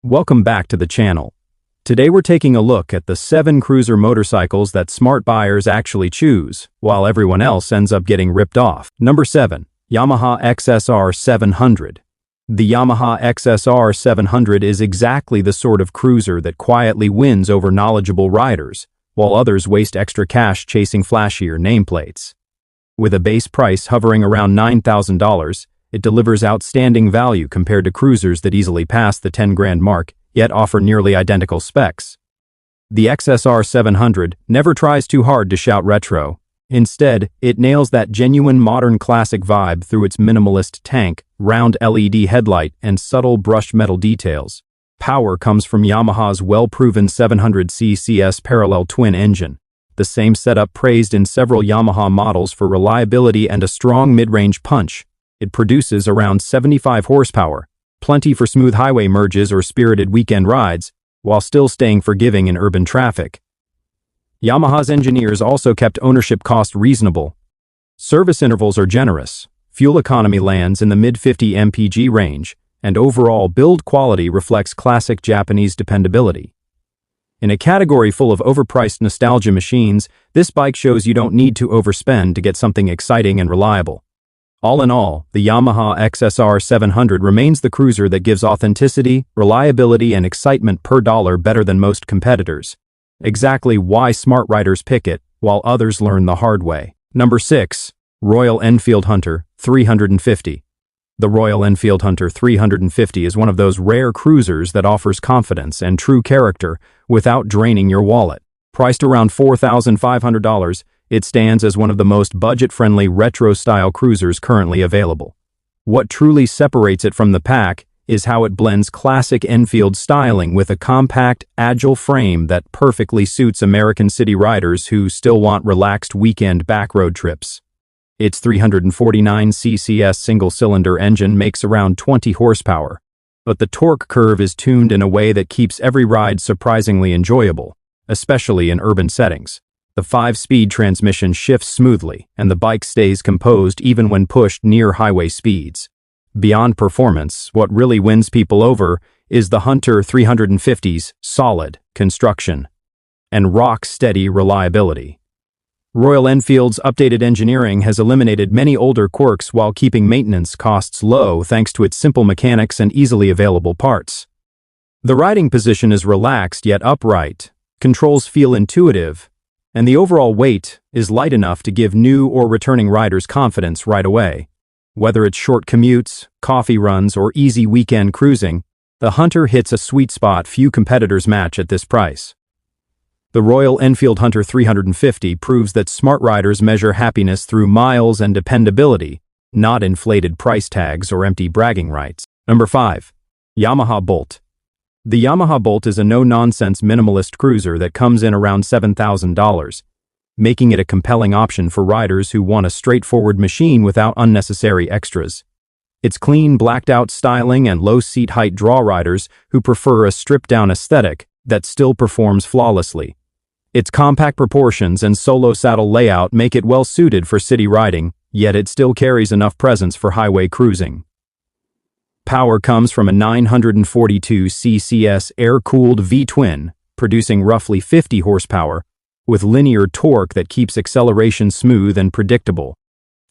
Welcome back to the channel. Today we're taking a look at the 7 cruiser motorcycles that smart buyers actually choose, while everyone else ends up getting ripped off. Number 7. Yamaha XSR 700. The Yamaha XSR 700 is exactly the sort of cruiser that quietly wins over knowledgeable riders, while others waste extra cash chasing flashier nameplates. With a base price hovering around $9,000, it delivers outstanding value compared to cruisers that easily pass the 10 grand mark, yet offer nearly identical specs. The XSR 700 never tries too hard to shout retro. Instead, it nails that genuine modern classic vibe through its minimalist tank, round LED headlight, and subtle brushed metal details. Power comes from Yamaha's well-proven 700cc parallel twin engine, the same setup praised in several Yamaha models for reliability and a strong mid-range punch. It produces around 75 horsepower, plenty for smooth highway merges or spirited weekend rides, while still staying forgiving in urban traffic. Yamaha's engineers also kept ownership costs reasonable. Service intervals are generous, fuel economy lands in the mid-50 mpg range, and overall build quality reflects classic Japanese dependability. In a category full of overpriced nostalgia machines, this bike shows you don't need to overspend to get something exciting and reliable. All in all, the Yamaha XSR 700 remains the cruiser that gives authenticity, reliability, and excitement per dollar better than most competitors. Exactly why smart riders pick it, while others learn the hard way. Number 6. Royal Enfield Hunter 350. The Royal Enfield Hunter 350 is one of those rare cruisers that offers confidence and true character without draining your wallet. Priced around $4,500, it stands as one of the most budget-friendly retro-style cruisers currently available. What truly separates it from the pack is how it blends classic Enfield styling with a compact, agile frame that perfectly suits American city riders who still want relaxed weekend backroad trips. Its 349cc single-cylinder engine makes around 20 horsepower, but the torque curve is tuned in a way that keeps every ride surprisingly enjoyable, especially in urban settings. The 5-speed transmission shifts smoothly, and the bike stays composed even when pushed near highway speeds. Beyond performance, what really wins people over is the Hunter 350's solid construction and rock-steady reliability. Royal Enfield's updated engineering has eliminated many older quirks while keeping maintenance costs low thanks to its simple mechanics and easily available parts. The riding position is relaxed yet upright, controls feel intuitive, and the overall weight is light enough to give new or returning riders confidence right away. Whether it's short commutes, coffee runs, or easy weekend cruising, the Hunter hits a sweet spot few competitors match at this price. The Royal Enfield Hunter 350 proves that smart riders measure happiness through miles and dependability, not inflated price tags or empty bragging rights. Number 5. Yamaha Bolt. The Yamaha Bolt is a no-nonsense minimalist cruiser that comes in around $7,000, making it a compelling option for riders who want a straightforward machine without unnecessary extras. Its clean, blacked-out styling and low seat height draw riders who prefer a stripped-down aesthetic that still performs flawlessly. Its compact proportions and solo saddle layout make it well-suited for city riding, yet it still carries enough presence for highway cruising. Power comes from a 942cc air-cooled V-twin, producing roughly 50 horsepower, with linear torque that keeps acceleration smooth and predictable.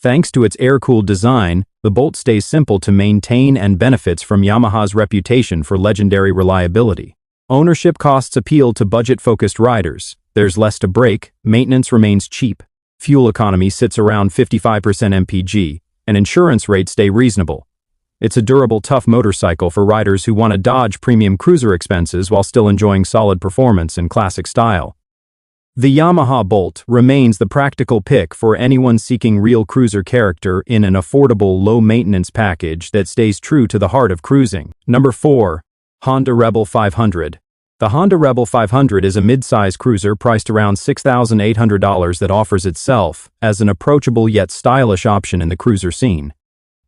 Thanks to its air-cooled design, the Bolt stays simple to maintain and benefits from Yamaha's reputation for legendary reliability. Ownership costs appeal to budget-focused riders. There's less to break, maintenance remains cheap, fuel economy sits around 55% mpg, and insurance rates stay reasonable. It's a durable, tough motorcycle for riders who want to dodge premium cruiser expenses while still enjoying solid performance and classic style. The Yamaha Bolt remains the practical pick for anyone seeking real cruiser character in an affordable, low-maintenance package that stays true to the heart of cruising. Number 4. Honda Rebel 500. The Honda Rebel 500 is a mid-size cruiser priced around $6,800 that offers itself as an approachable yet stylish option in the cruiser scene.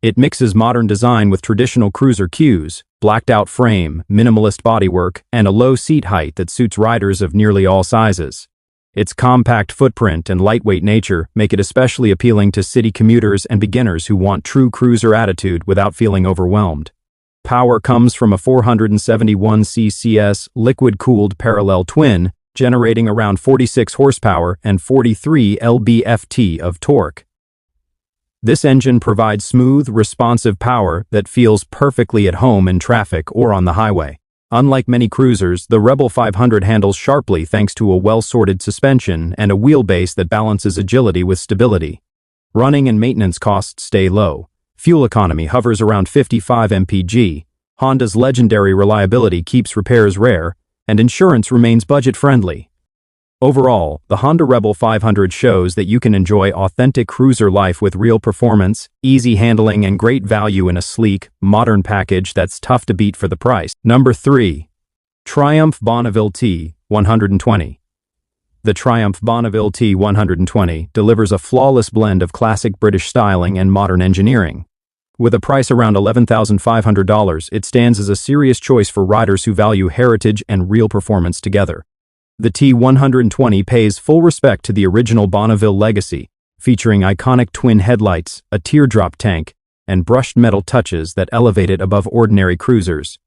It mixes modern design with traditional cruiser cues, blacked-out frame, minimalist bodywork, and a low seat height that suits riders of nearly all sizes. Its compact footprint and lightweight nature make it especially appealing to city commuters and beginners who want true cruiser attitude without feeling overwhelmed. Power comes from a 471 cc's liquid-cooled parallel twin, generating around 46 horsepower and 43 lb-ft of torque. This engine provides smooth, responsive power that feels perfectly at home in traffic or on the highway. Unlike many cruisers, the Rebel 500 handles sharply thanks to a well-sorted suspension and a wheelbase that balances agility with stability. Running and maintenance costs stay low. Fuel economy hovers around 55 mpg. Honda's legendary reliability keeps repairs rare, and insurance remains budget-friendly. Overall, the Honda Rebel 500 shows that you can enjoy authentic cruiser life with real performance, easy handling, and great value in a sleek, modern package that's tough to beat for the price. Number 3. Triumph Bonneville T120. The Triumph Bonneville T120 delivers a flawless blend of classic British styling and modern engineering. With a price around $11,500, it stands as a serious choice for riders who value heritage and real performance together. The T120 pays full respect to the original Bonneville legacy, featuring iconic twin headlights, a teardrop tank, and brushed metal touches that elevate it above ordinary cruisers.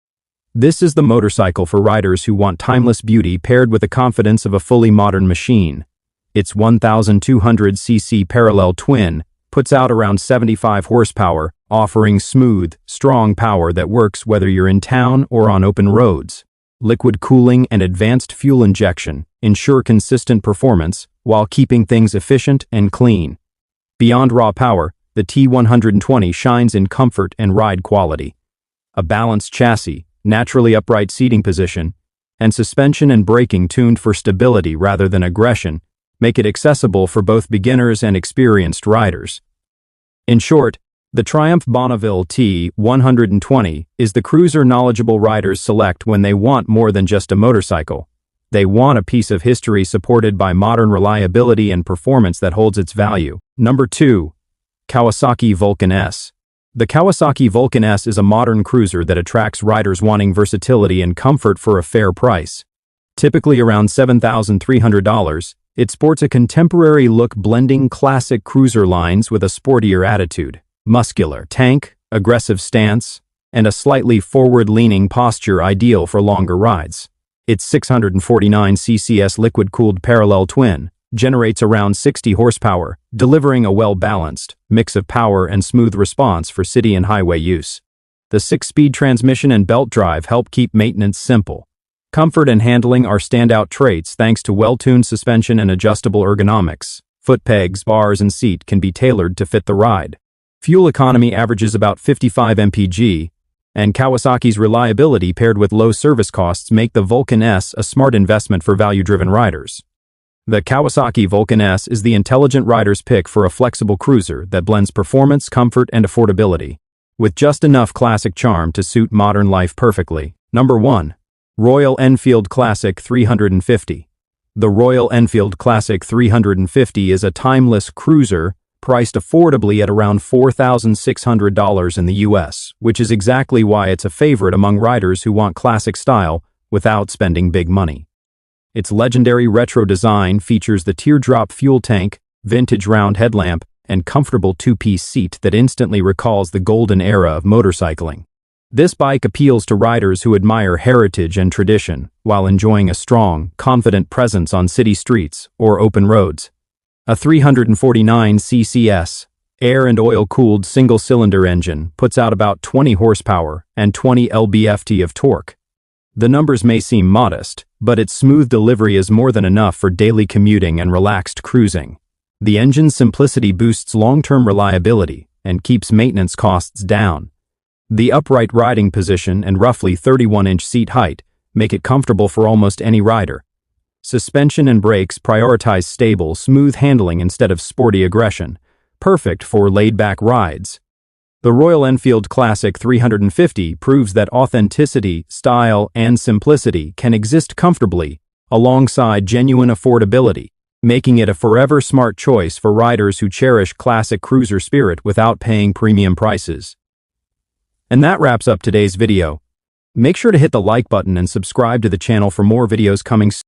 This is the motorcycle for riders who want timeless beauty paired with the confidence of a fully modern machine. Its 1,200cc parallel twin puts out around 75 horsepower, offering smooth, strong power that works whether you're in town or on open roads. Liquid cooling and advanced fuel injection ensure consistent performance while keeping things efficient and clean. Beyond raw power, the T120 shines in comfort and ride quality. A balanced chassis, naturally upright seating position, and suspension and braking tuned for stability rather than aggression make it accessible for both beginners and experienced riders. In short, the Triumph Bonneville T120 is the cruiser knowledgeable riders select when they want more than just a motorcycle. They want a piece of history supported by modern reliability and performance that holds its value. Number 2. Kawasaki Vulcan S. The Kawasaki Vulcan S is a modern cruiser that attracts riders wanting versatility and comfort for a fair price. Typically around $7,300, it sports a contemporary look blending classic cruiser lines with a sportier attitude. Muscular tank, aggressive stance, and a slightly forward-leaning posture ideal for longer rides. Its 649 cc's liquid-cooled parallel twin generates around 60 horsepower, delivering a well-balanced mix of power and smooth response for city and highway use. The 6-speed transmission and belt drive help keep maintenance simple. Comfort and handling are standout traits thanks to well-tuned suspension and adjustable ergonomics. Foot pegs, bars, and seat can be tailored to fit the ride. Fuel economy averages about 55 mpg, and Kawasaki's reliability paired with low service costs make the Vulcan S a smart investment for value-driven riders. The Kawasaki Vulcan S is the intelligent rider's pick for a flexible cruiser that blends performance, comfort, and affordability, with just enough classic charm to suit modern life perfectly. Number 1. Royal Enfield Classic 350. The Royal Enfield Classic 350 is a timeless cruiser priced affordably at around $4,600 in the US, which is exactly why it's a favorite among riders who want classic style without spending big money. Its legendary retro design features the teardrop fuel tank, vintage round headlamp, and comfortable two-piece seat that instantly recalls the golden era of motorcycling. This bike appeals to riders who admire heritage and tradition while enjoying a strong, confident presence on city streets or open roads. A 349 cc's air and oil-cooled single-cylinder engine puts out about 20 horsepower and 20 lb-ft of torque. The numbers may seem modest, but its smooth delivery is more than enough for daily commuting and relaxed cruising. The engine's simplicity boosts long-term reliability and keeps maintenance costs down. The upright riding position and roughly 31-inch seat height make it comfortable for almost any rider. Suspension and brakes prioritize stable, smooth handling instead of sporty aggression, perfect for laid-back rides. The Royal Enfield Classic 350 proves that authenticity, style, and simplicity can exist comfortably alongside genuine affordability, making it a forever smart choice for riders who cherish classic cruiser spirit without paying premium prices. And that wraps up today's video. Make sure to hit the like button and subscribe to the channel for more videos coming soon.